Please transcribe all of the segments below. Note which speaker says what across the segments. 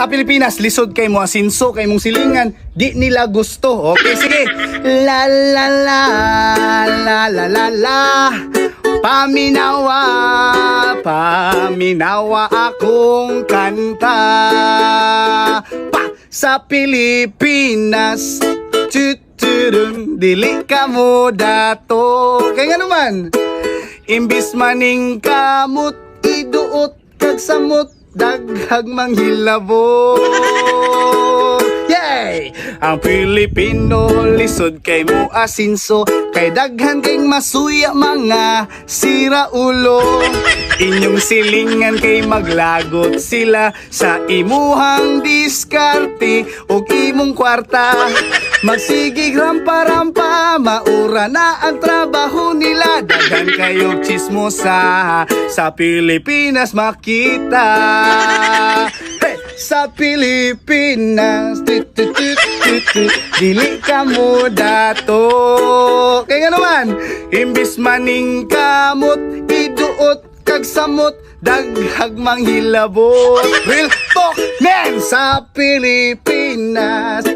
Speaker 1: Sa Pilipinas, lisod kay mo asinso, kay mong silingan, di nila gusto. Okay, sige. La la la, la la la la. Paminawa, paminawa akong kanta. Pa, sa Pilipinas, tuturun, dili ka mo dato. Kaya nga naman, imbis maning kamot, iduot kag samot, daghag manghilabot. Yay! Ang Pilipino lisod kay mo asinso, kay daghan kayong masuya mga siraulo. Inyong silingan kay maglagot sila sa imuhang diskarte o imong kwarta. Magsigig rampa-rampa, maura na ang trabaho nila. Daghan kayong chismosa sa Pilipinas makita. Hey! Sa Pilipinas, dili ka mo dato. Kaya nga naman, imbis maning kamot, iduot kag samot, daghag manghilabot. Real talk, man! Sa Pilipinas,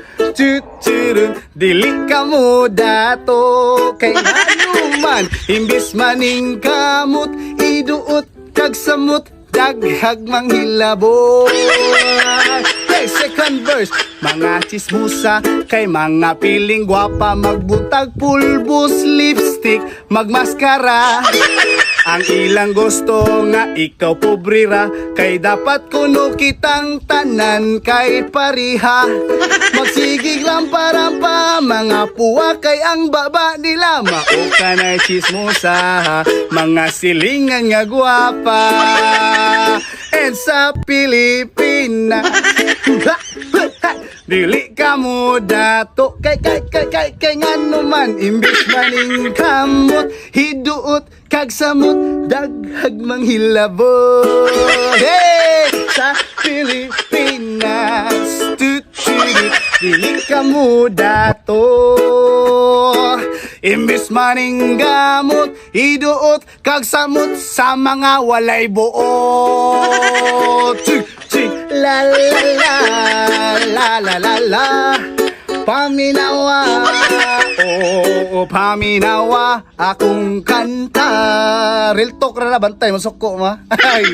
Speaker 1: dili ka mo dato. Kaya nga naman, imbis maning kamot, iduot kag samot, daghag manghilabot. Hey, second verse. Mga chismusa kay mga piling gwapa, magbutag pulbos, lipstick, magmaskara. Ang ilang gusto nga ikaw pobrira, kay dapat kuno kitang tanan kay pariha. Magsigig rampa-rampa, mga puwa kay ang baba nila. Mao ka na chismosa, mga silingan nga gwapa. And sa Pilipinas, dili ka mo dato. Kay nga naman, imbis maning kamot, hiduot kag samot, daghag manghilabot. Hey! Sa Pilipinas, dili ka mo dato. Imbis maning gamot, iduot kag samot sa mga walay buot. La la la, la la la la. Paminawa, oo, paminawa akong kanta. Real talk na bantay, masok ko ma. Ay.